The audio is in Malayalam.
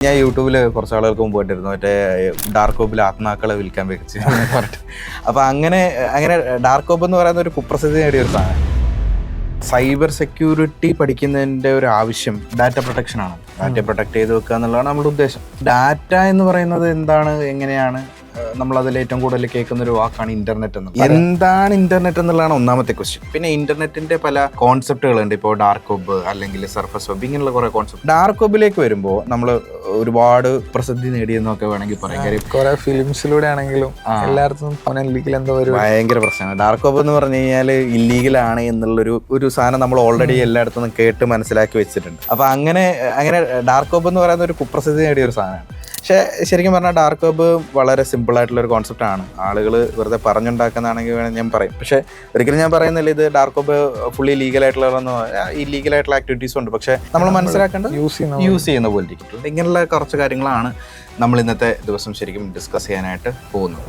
ഞാൻ യൂട്യൂബിൽ കുറച്ച് ആളുകൾക്ക് മുമ്പ് പോയിട്ടിരുന്നു മറ്റേ ഡാർക്ക് വെബിൽ ആത്മാക്കളെ വിൽക്കാൻ വെച്ച് പറഞ്ഞിട്ട്. അപ്പോൾ അങ്ങനെ ഡാർക്ക് വെബ് എന്ന് പറയുന്ന ഒരു കുപ്രസിദ്ധി നേടിയ ഒരു സാധനം. സൈബർ സെക്യൂരിറ്റി പഠിക്കുന്നതിൻ്റെ ഒരു ആവശ്യം ഡാറ്റ പ്രൊട്ടക്ഷൻ ആണ്. ഡാറ്റ പ്രൊട്ടക്ട് ചെയ്ത് വെക്കുക എന്നുള്ളതാണ് നമ്മുടെ ഉദ്ദേശം. ഡാറ്റ എന്ന് പറയുന്നത് എന്താണ്, എങ്ങനെയാണ്, നമ്മളതിൽ ഏറ്റവും കൂടുതൽ കേൾക്കുന്ന ഒരു വാക്കാണ് ഇന്റർനെറ്റ് എന്ന്. എന്താണ് ഇന്റർനെറ്റ് എന്നുള്ളതാണ് ഒന്നാമത്തെ ക്വസ്റ്റ്യൻ. പിന്നെ ഇന്റർനെറ്റിന്റെ പല കോൺസെപ്റ്റുകളുണ്ട്. ഇപ്പോൾ ഡാർക്ക് വെബ് അല്ലെങ്കിൽ സർഫസ് വെബ്, ഇങ്ങനെയുള്ള കുറെ കോൺസെപ്റ്റ്. ഡാർക്ക് വെബിലേക്ക് വരുമ്പോൾ നമ്മൾ ഒരുപാട് പ്രസിദ്ധി നേടിയെന്നൊക്കെ വേണമെങ്കിൽ പറയാം. കാര്യം കുറെ ഫിലിംസിലൂടെ ആണെങ്കിലും എല്ലായിടത്തും ഭയങ്കര പ്രശ്നമാണ്. ഡാർക്ക് വെബ് എന്ന് പറഞ്ഞു കഴിഞ്ഞാൽ ഇല്ലീഗലാണ് എന്നുള്ളൊരു സാധനം നമ്മൾ ഓൾറെഡി എല്ലായിടത്തും കേട്ട് മനസ്സിലാക്കി വെച്ചിട്ടുണ്ട്. അപ്പൊ അങ്ങനെ ഡാർക്ക് വെബ് എന്ന് പറയുന്ന ഒരു കുപ്രസിദ്ധി നേടിയ ഒരു സാധനമാണ്. പക്ഷേ ശരിക്കും പറഞ്ഞാൽ ഡാർക്ക് വെബ് വളരെ സിമ്പിൾ ആയിട്ടുള്ള ഒരു കോൺസെപ്റ്റ് ആണ്. ആളുകൾ വെറുതെ പറഞ്ഞുണ്ടാക്കുന്നതാണെങ്കിൽ വേണം ഞാൻ പറയും. പക്ഷേ ഒരിക്കലും ഞാൻ പറയുന്നില്ല ഇത് ഡാർക്ക് വെബ് ഫുള്ളി ലീഗലായിട്ടുള്ള ഇല്ലീഗലായിട്ടുള്ള ആക്ടിവിറ്റീസ് ഉണ്ട്. പക്ഷേ നമ്മൾ മനസ്സിലാക്കേണ്ടത് യൂസ് ചെയ്യുന്ന പോലെ ഇരിക്കും. ഇങ്ങനെയുള്ള കുറച്ച് കാര്യങ്ങളാണ് നമ്മൾ ഇന്നത്തെ ദിവസം ശരിക്കും ഡിസ്കസ് ചെയ്യാനായിട്ട് പോകുന്നത്.